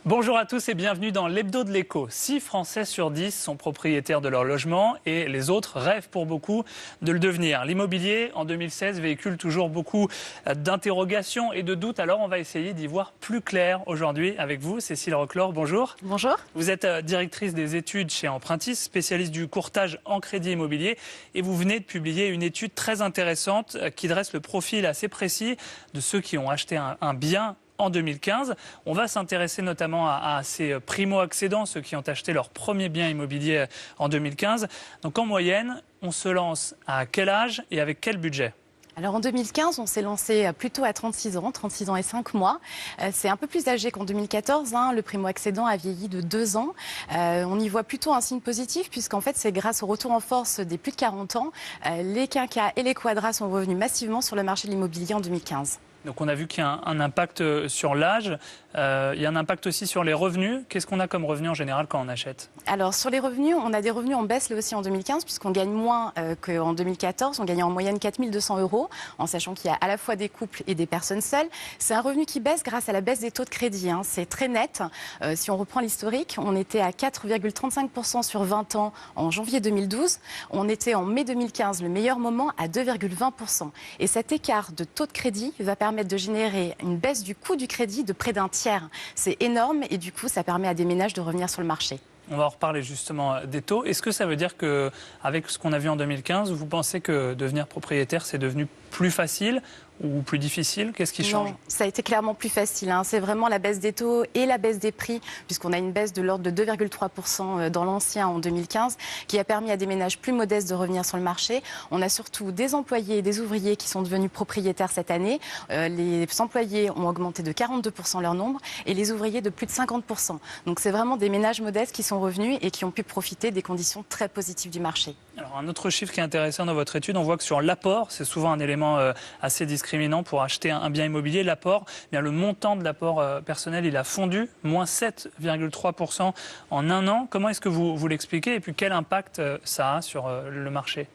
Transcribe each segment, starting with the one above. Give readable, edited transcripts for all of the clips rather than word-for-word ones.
Bonjour à tous et bienvenue dans l'Hebdo de l'Écho. 6 Français sur 10 sont propriétaires de leur logement et les autres rêvent pour beaucoup de le devenir. L'immobilier, en 2016, véhicule toujours beaucoup d'interrogations et de doutes. Alors on va essayer d'y voir plus clair aujourd'hui avec vous. Cécile Roclor, bonjour. Bonjour. Vous êtes directrice des études chez Empruntis, spécialiste du courtage en crédit immobilier. Et vous venez de publier une étude très intéressante qui dresse le profil assez précis de ceux qui ont acheté un bien en 2015. On va s'intéresser notamment à ces primo-accédants, ceux qui ont acheté leur premier bien immobilier en 2015. Donc en moyenne, on se lance à quel âge et avec quel budget ? Alors en 2015, on s'est lancé plutôt à 36 ans et 5 mois. C'est un peu plus âgé qu'en 2014. Le primo-accédant a vieilli de 2 ans. On y voit plutôt un signe positif puisqu'en fait, c'est grâce au retour en force des plus de 40 ans. Les quinquas et les quadras sont revenus massivement sur le marché de l'immobilier en 2015. Donc on a vu qu'il y a un impact sur l'âge, il y a un impact aussi sur les revenus. Qu'est-ce qu'on a comme revenus en général quand on achète ? Alors sur les revenus, on a des revenus en baisse là aussi en 2015 puisqu'on gagne moins qu'en 2014. On gagne en moyenne 4 200 €, en sachant qu'il y a à la fois des couples et des personnes seules. C'est un revenu qui baisse grâce à la baisse des taux de crédit. C'est très net. Si on reprend l'historique, on était à 4,35% sur 20 ans en janvier 2012. On était en mai 2015, le meilleur moment, à 2,20%. Et cet écart de taux de crédit va permettre de générer une baisse du coût du crédit de près d'un tiers. C'est énorme et du coup, ça permet à des ménages de revenir sur le marché. On va en reparler justement des taux. Est-ce que ça veut dire qu'avec ce qu'on a vu en 2015, vous pensez que devenir propriétaire, c'est devenu plus facile ou plus difficile? Qu'est-ce qui change? Non, ça a été clairement plus facile. C'est vraiment la baisse des taux et la baisse des prix, puisqu'on a une baisse de l'ordre de 2,3% dans l'ancien en 2015, qui a permis à des ménages plus modestes de revenir sur le marché. On a surtout des employés et des ouvriers qui sont devenus propriétaires cette année. Les employés ont augmenté de 42% leur nombre et les ouvriers de plus de 50%. Donc c'est vraiment des ménages modestes qui sont revenus et qui ont pu profiter des conditions très positives du marché. Alors un autre chiffre qui est intéressant dans votre étude, on voit que sur l'apport, c'est souvent un élément assez discriminant pour acheter un bien immobilier. L'apport, le montant de l'apport personnel, il a fondu, moins 7,3% en un an. Comment est-ce que vous l'expliquez et puis quel impact ça a sur le marché ?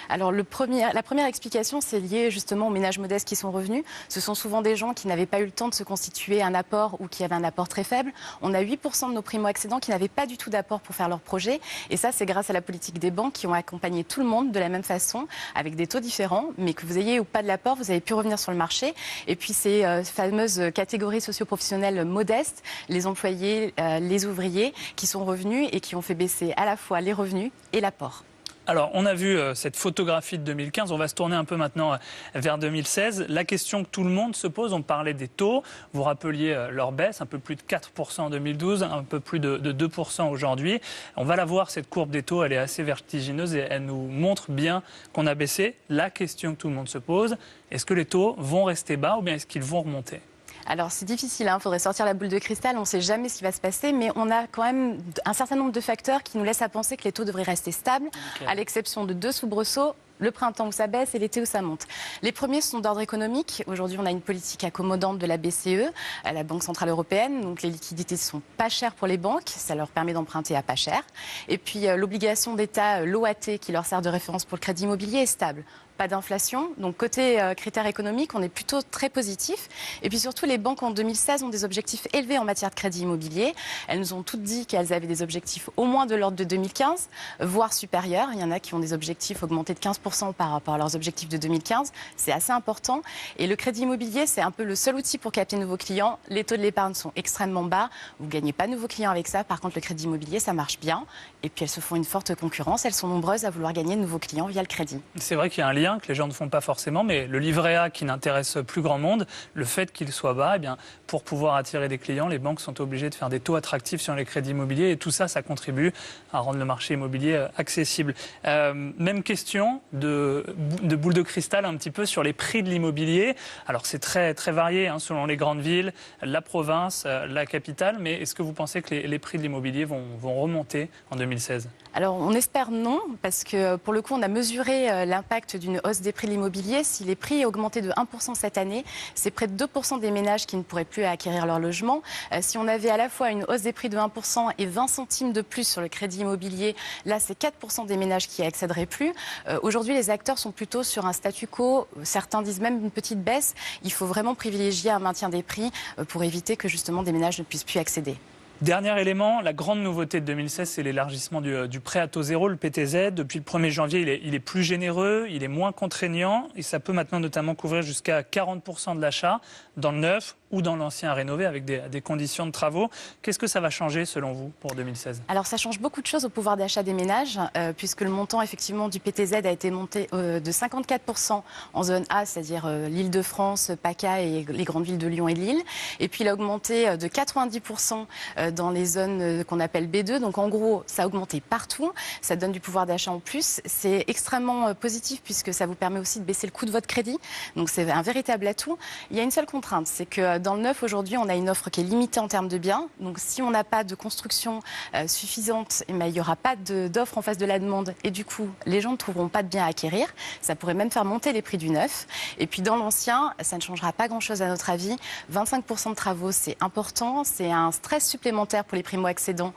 Alors la première explication, c'est lié justement aux ménages modestes qui sont revenus. Ce sont souvent des gens qui n'avaient pas eu le temps de se constituer un apport ou qui avaient un apport très faible. On a 8% de nos primo-accédants qui n'avaient pas du tout d'apport pour faire leur projet. Et ça, c'est grâce à la politique des banques qui ont accompagné tout le monde de la même façon, avec des taux différents. Mais que vous ayez ou pas de l'apport, vous avez pu revenir sur le marché. Et puis ces fameuses catégories socio-professionnelles modestes, les employés, les ouvriers, qui sont revenus et qui ont fait baisser à la fois les revenus et l'apport. Alors, on a vu cette photographie de 2015. On va se tourner un peu maintenant vers 2016. La question que tout le monde se pose, on parlait des taux. Vous rappeliez leur baisse, un peu plus de 4% en 2012, un peu plus de 2% aujourd'hui. On va la voir, cette courbe des taux, elle est assez vertigineuse et elle nous montre bien qu'on a baissé. La question que tout le monde se pose, est-ce que les taux vont rester bas ou bien est-ce qu'ils vont remonter ? Alors c'est difficile, il faudrait sortir la boule de cristal, on ne sait jamais ce qui va se passer, mais on a quand même un certain nombre de facteurs qui nous laissent à penser que les taux devraient rester stables, à l'exception de 2 soubresauts. Le printemps où ça baisse et l'été où ça monte. Les premiers sont d'ordre économique. Aujourd'hui, on a une politique accommodante de la BCE, la Banque Centrale Européenne. Donc les liquidités ne sont pas chères pour les banques. Ça leur permet d'emprunter à pas cher. Et puis l'obligation d'État, l'OAT, qui leur sert de référence pour le crédit immobilier, est stable. Pas d'inflation. Donc côté critères économiques, on est plutôt très positif. Et puis surtout, les banques en 2016 ont des objectifs élevés en matière de crédit immobilier. Elles nous ont toutes dit qu'elles avaient des objectifs au moins de l'ordre de 2015, voire supérieurs. Il y en a qui ont des objectifs augmentés de 15% par rapport à leurs objectifs de 2015. C'est assez important. Et le crédit immobilier, c'est un peu le seul outil pour capter de nouveaux clients. Les taux de l'épargne sont extrêmement bas. Vous ne gagnez pas de nouveaux clients avec ça. Par contre, le crédit immobilier, ça marche bien. Et puis, elles se font une forte concurrence. Elles sont nombreuses à vouloir gagner de nouveaux clients via le crédit. C'est vrai qu'il y a un lien que les gens ne font pas forcément, mais le livret A qui n'intéresse plus grand monde, le fait qu'il soit bas, pour pouvoir attirer des clients, les banques sont obligées de faire des taux attractifs sur les crédits immobiliers et tout ça, ça contribue à rendre le marché immobilier accessible. Même question de boule de cristal un petit peu sur les prix de l'immobilier. Alors c'est très, très varié selon les grandes villes, la province, la capitale, mais est-ce que vous pensez que les prix de l'immobilier vont remonter en 2016 ? Alors on espère non, parce que pour le coup on a mesuré l'impact d'une hausse des prix de l'immobilier. Si les prix augmentaient de 1% cette année, c'est près de 2% des ménages qui ne pourraient plus acquérir leur logement. Si on avait à la fois une hausse des prix de 1% et 20 centimes de plus sur le crédit immobilier, là c'est 4% des ménages qui accéderaient plus. Aujourd'hui les acteurs sont plutôt sur un statu quo, certains disent même une petite baisse. Il faut vraiment privilégier un maintien des prix pour éviter que justement des ménages ne puissent plus accéder. Dernier élément, la grande nouveauté de 2016, c'est l'élargissement du prêt à taux zéro, le PTZ. Depuis le 1er janvier, il est plus généreux, il est moins contraignant et ça peut maintenant notamment couvrir jusqu'à 40% de l'achat dans le neuf ou dans l'ancien à rénover avec des conditions de travaux. Qu'est-ce que ça va changer selon vous pour 2016 ? Alors ça change beaucoup de choses au pouvoir d'achat des ménages puisque le montant effectivement du PTZ a été monté de 54% en zone A, c'est-à-dire l'Île-de-France, PACA et les grandes villes de Lyon et Lille. Et puis il a augmenté de 90% dans les zones qu'on appelle B2. Donc en gros, ça a augmenté partout. Ça donne du pouvoir d'achat en plus. C'est extrêmement positif puisque ça vous permet aussi de baisser le coût de votre crédit. Donc c'est un véritable atout. Il y a une seule contrainte, c'est que dans le neuf aujourd'hui, on a une offre qui est limitée en termes de biens. Donc si on n'a pas de construction suffisante, il n'y aura pas d'offre en face de la demande. Et du coup, les gens ne trouveront pas de biens à acquérir. Ça pourrait même faire monter les prix du neuf. Et puis dans l'ancien, ça ne changera pas grand-chose à notre avis. 25% de travaux, c'est important. C'est un stress supplémentaire pour les primo-accédants.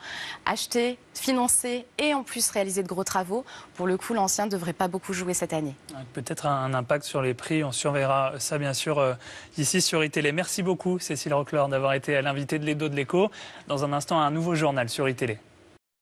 Acheter, financer et en plus réaliser de gros travaux. Pour le coup, l'ancien ne devrait pas beaucoup jouer cette année. Peut-être un impact sur les prix. On surveillera ça bien sûr ici sur iTélé. Merci beaucoup Cécile Roclor d'avoir été l'invitée de l'Edo de l'Écho. Dans un instant, un nouveau journal sur iTélé.